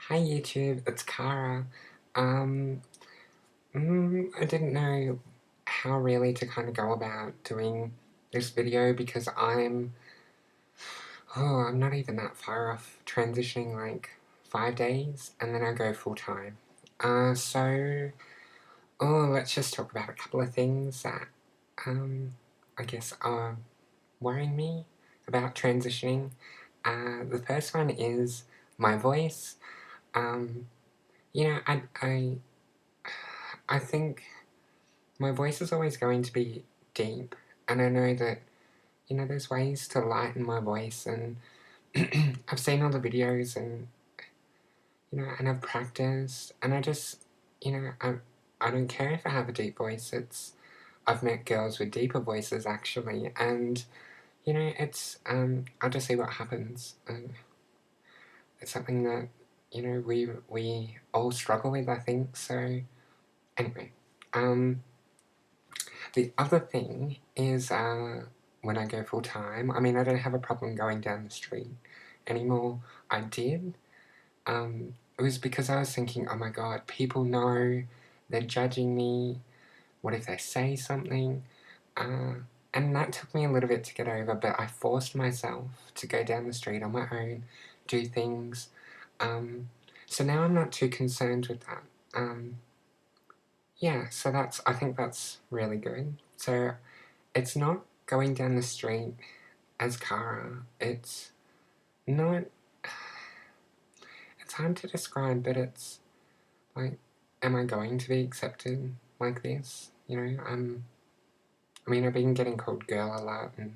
Hi YouTube, it's Kara. Um, I didn't know how really to kind of go about doing this video because I'm not even that far off transitioning, like 5 days, and then I go full time. Let's just talk about a couple of things that, um, I guess are worrying me about transitioning. The first one is my voice. Um, you know, I think my voice is always going to be deep, and I know that, there's ways to lighten my voice, and I've seen all the videos, and, and I've practiced, and I don't care if I have a deep voice. I've met girls with deeper voices, actually, and, I'll just see what happens. It's something that, we all struggle with, I think, so, anyway. The other thing is when I go full time, I mean, I don't have a problem going down the street anymore. I did. It was because I was thinking, oh my god, people know, they're judging me. What if they say something? Uh, and that took me a little bit to get over, but I forced myself to go down the street on my own, do things. Um, so now I'm not too concerned with that. Yeah, so I think that's really good. So it's not going down the street as Kara. It's not. It's hard to describe, but it's like, am I going to be accepted like this? I mean, I've been getting called girl a lot and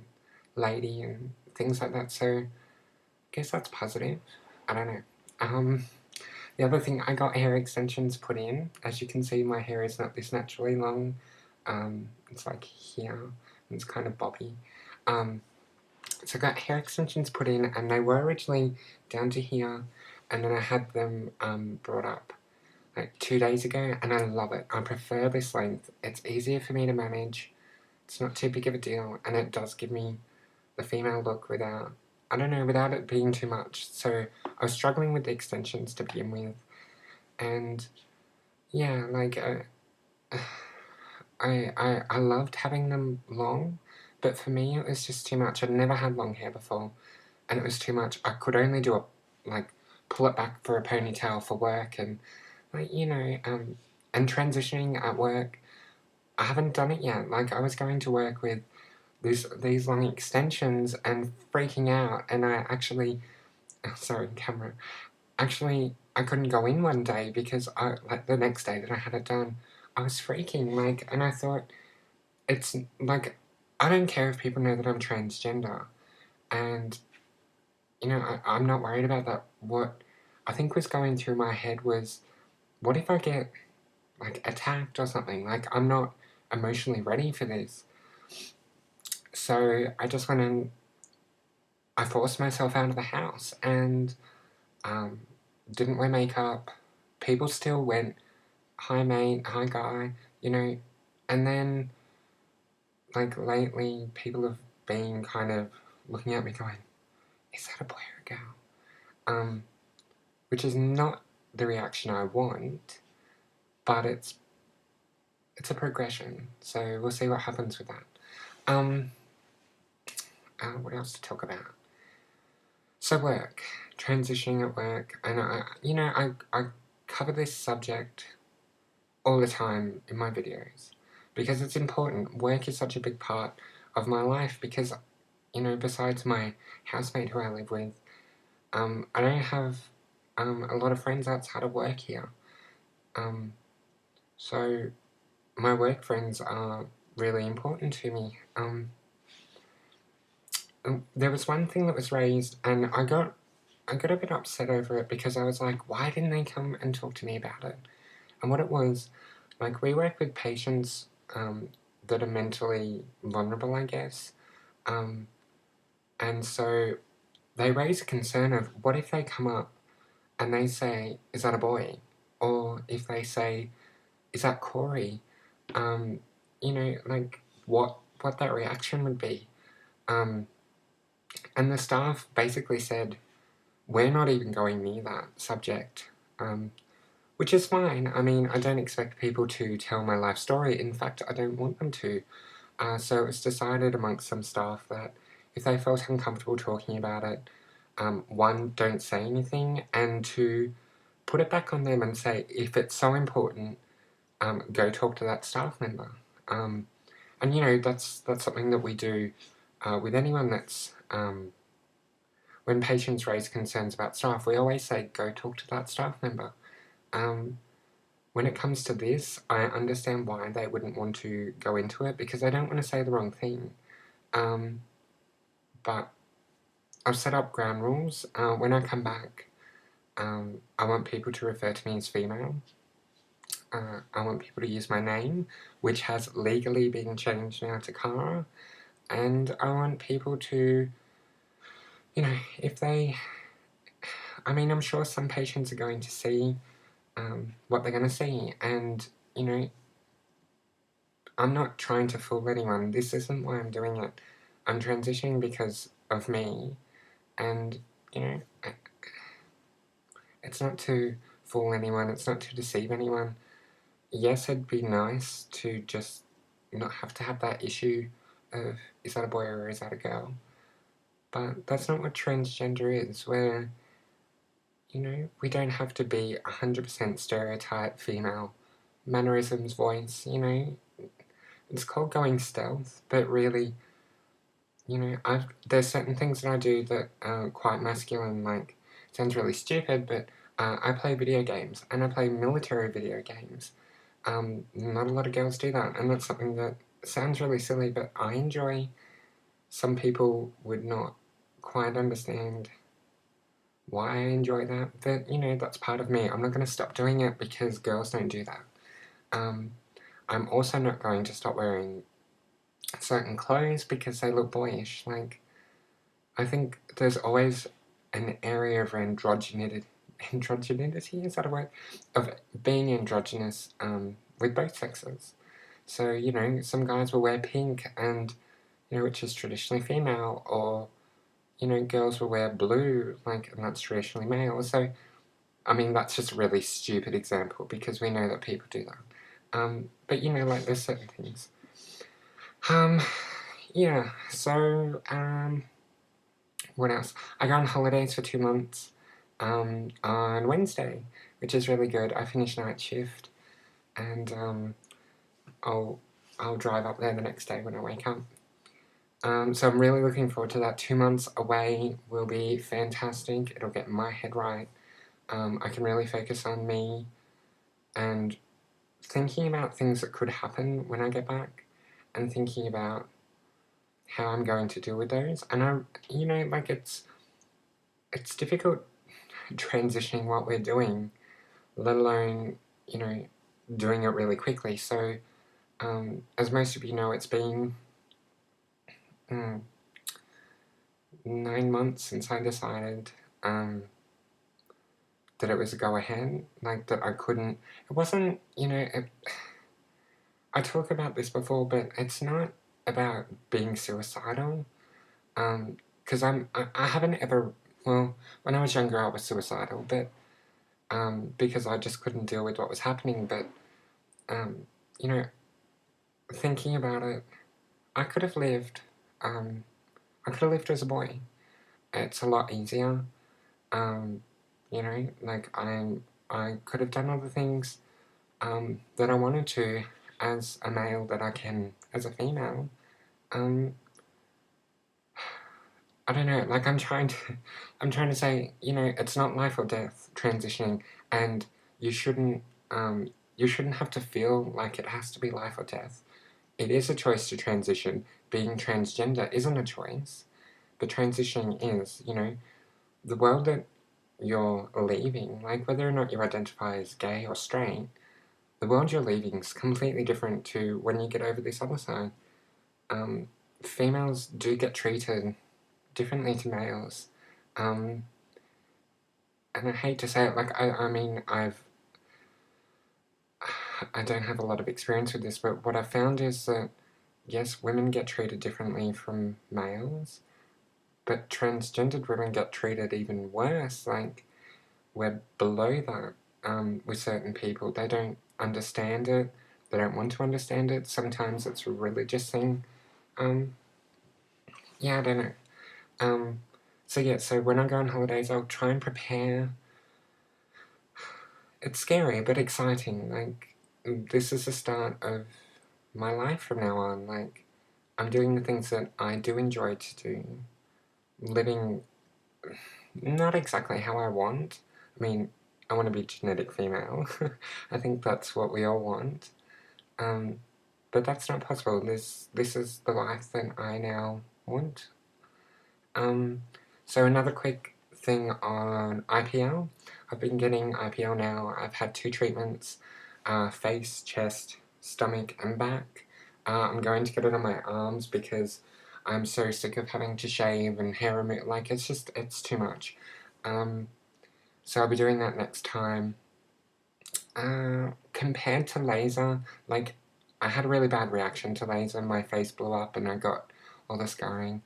lady and things like that, so I guess that's positive. I don't know. Um, the other thing, I got hair extensions put in. As you can see, my hair is not this naturally long. It's like here. It's kind of bobby. Um, So I got hair extensions put in, and they were originally down to here, and then I had them brought up like 2 days ago, and I love it. I prefer this length. It's easier for me to manage. It's not too big of a deal, and it does give me the female look without, I don't know, without it being too much. So I was struggling with the extensions to begin with, and yeah, like I loved having them long, but for me it was just too much. I'd never had long hair before, and it was too much. I could only do pull it back for a ponytail for work, and and transitioning at work. I haven't done it yet. Like, I was going to work with these long extensions and freaking out, and I actually, oh, sorry, camera. Actually, I couldn't go in one day because the next day that I had it done, I was freaking, and I thought, it's like, I don't care if people know that I'm transgender, and I'm not worried about that. What I think was going through my head was, what if I get, attacked or something? Like, I'm not emotionally ready for this. So I just went and I forced myself out of the house and um, didn't wear makeup. People still went, hi mate, hi guy, and then, lately, people have been kind of looking at me going, is that a boy or a girl? Which is not the reaction I want, but it's a progression, so we'll see what happens with that. What else to talk about? So work, transitioning at work, and I cover this subject all the time in my videos because it's important. Work is such a big part of my life because, besides my housemate who I live with, I don't have a lot of friends outside of work here. So my work friends are really important to me. There was one thing that was raised, and I got a bit upset over it because I was like, why didn't they come and talk to me about it? And what it was, we work with patients that are mentally vulnerable, I guess, and so they raise a concern of, what if they come up and they say, is that a boy? Or if they say, is that Corey? Um, what that reaction would be. And the staff basically said, we're not even going near that subject. which is fine. I mean, I don't expect people to tell my life story. In fact, I don't want them to. So it's decided amongst some staff that if they felt uncomfortable talking about it, one, don't say anything, and two, put it back on them and say, if it's so important, go talk to that staff member. And you know, that's something that we do with anyone that's when patients raise concerns about staff, we always say, go talk to that staff member. When it comes to this, I understand why they wouldn't want to go into it because they don't want to say the wrong thing. But I've set up ground rules. When I come back, I want people to refer to me as female. I want people to use my name, which has legally been changed now to Cara. And I want people to, you know, if they... I mean, I'm sure some patients are going to see what they're going to see. And, you know, I'm not trying to fool anyone. This isn't why I'm doing it. I'm transitioning because of me. And, you know, it's not to fool anyone. It's not to deceive anyone. Yes, it'd be nice to just not have to have that issue of is that a boy or is that a girl? But that's not what transgender is, where, you know, we don't have to be 100% stereotype female. Mannerisms, voice, you know, it's called going stealth, but really, you know, there's certain things that I do that are quite masculine, like, it sounds really stupid, but I play video games, and I play military video games. Not a lot of girls do that, and that's something that sounds really silly, but I enjoy. Some people would not quite understand why I enjoy that, but, you know, that's part of me. I'm not going to stop doing it because girls don't do that. I'm also not going to stop wearing certain clothes because they look boyish. Like, I think there's always an area of androgenity, is that a word? Of being androgynous with both sexes. So, you know, some guys will wear pink and, you know, which is traditionally female, or, you know, girls will wear blue, like, and that's traditionally male. So, I mean, that's just a really stupid example because we know that people do that. But, you know, like, there's certain things. Yeah, so, what else? I go on holidays for 2 months on Wednesday, which is really good. I finish night shift, and I'll drive up there the next day when I wake up. So I'm really looking forward to that. 2 months away will be fantastic. It'll get my head right. I can really focus on me and thinking about things that could happen when I get back, and thinking about how I'm going to deal with those. And you know, like, it's difficult transitioning what we're doing, let alone, you know, doing it really quickly. So, as most of you know, it's been 9 months since I decided that it was a go-ahead, like, that I couldn't, it wasn't, you know, I talk about this before, but it's not about being suicidal, because I haven't ever, well, when I was younger I was suicidal, but, because I just couldn't deal with what was happening, but, you know, thinking about it, I could have lived, as a boy. It's a lot easier, you know, like, I could have done other things, that I wanted to as a male that I can as a female. I don't know, like, I'm trying to say, you know, it's not life or death transitioning, and you shouldn't have to feel like it has to be life or death. It is a choice to transition. Being transgender isn't a choice, but transitioning is, you know, the world that you're leaving, like, whether or not you identify as gay or straight, the world you're leaving is completely different to when you get over this other side. Females do get treated differently to males. And I hate to say it, like, I mean, I don't have a lot of experience with this, but what I've found is that, yes, women get treated differently from males, but transgendered women get treated even worse. Like, we're below that. with certain people. They don't understand it. They don't want to understand it. Sometimes it's a religious thing. Yeah, I don't know. So when I go on holidays, I'll try and prepare. It's scary, but exciting. Like, this is the start of my life from now on. Like, I'm doing the things that I do enjoy to do. Living not exactly how I want. I mean, I want to be genetic female. I think that's what we all want. But that's not possible. This is the life that I now want. So another quick thing on IPL. I've been getting IPL now. I've had 2 treatments, face, chest, stomach, and back. I'm going to get it on my arms because I'm so sick of having to shave and hair remove. Like, it's too much. So I'll be doing that next time. Compared to laser, like, I had a really bad reaction to laser. My face blew up and I got all the scarring.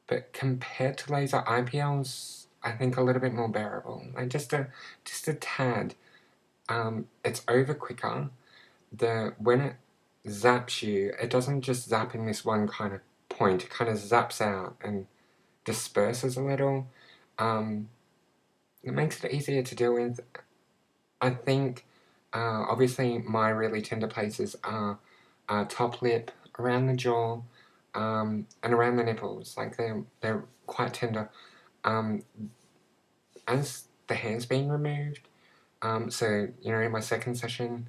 But compared to laser, IPL's, I think, a little bit more bearable. Like, just a tad. It's over quicker. When it zaps you, it doesn't just zap in this one kind of point. It kind of zaps out and disperses a little. It makes it easier to deal with. I think, obviously, my really tender places are top lip, around the jaw, and around the nipples. Like, they're quite tender. As the hair's been removed, so, in my second session,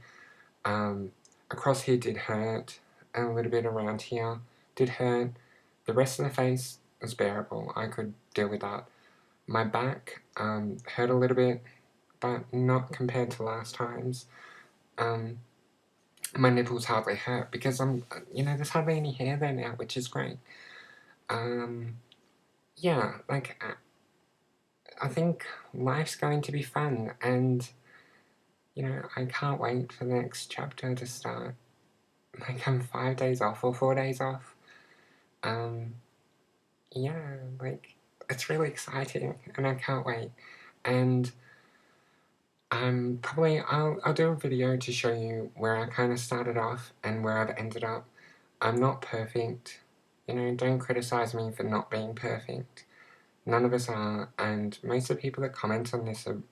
across here did hurt, and a little bit around here did hurt. The rest of the face was bearable. I could deal with that. My back hurt a little bit, but not compared to last times. My nipples hardly hurt because there's hardly any hair there now, which is great. Yeah, like, I think life's going to be fun, and, I can't wait for the next chapter to start. Like, I'm 5 days off or 4 days off. Yeah, like, it's really exciting, and I can't wait. And I'll do a video to show you where I kind of started off and where I've ended up. I'm not perfect. Don't criticize me for not being perfect. None of us are, and most of the people that comment on this are,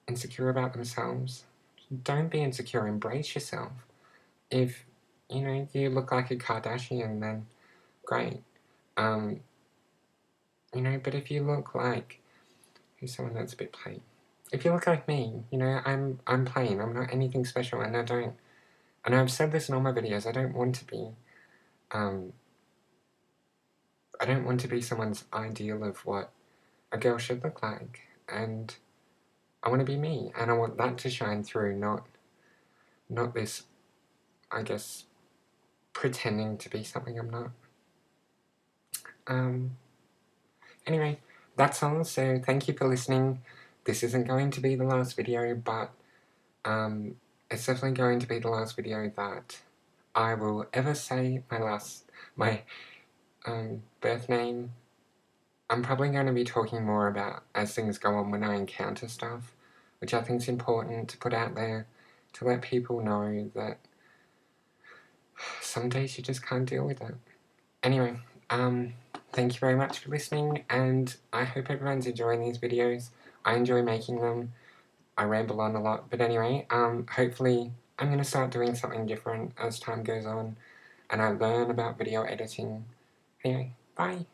insecure about themselves. Don't be insecure, embrace yourself. If, you look like a Kardashian, then great. But if you look like, who's someone that's a bit plain? If you look like me, I'm plain, I'm not anything special, and I've said this in all my videos, I don't want to be someone's ideal of what a girl should look like, and I want to be me, and I want that to shine through, not this, I guess, pretending to be something I'm not. Anyway, that's all, so thank you for listening. This isn't going to be the last video, but it's definitely going to be the last video that I will ever say my birth name. I'm probably going to be talking more about as things go on when I encounter stuff, which I think is important to put out there, to let people know that some days you just can't deal with it. Anyway, thank you very much for listening, and I hope everyone's enjoying these videos. I enjoy making them. I ramble on a lot, but anyway, hopefully I'm going to start doing something different as time goes on, and I learn about video editing. Anyway, bye!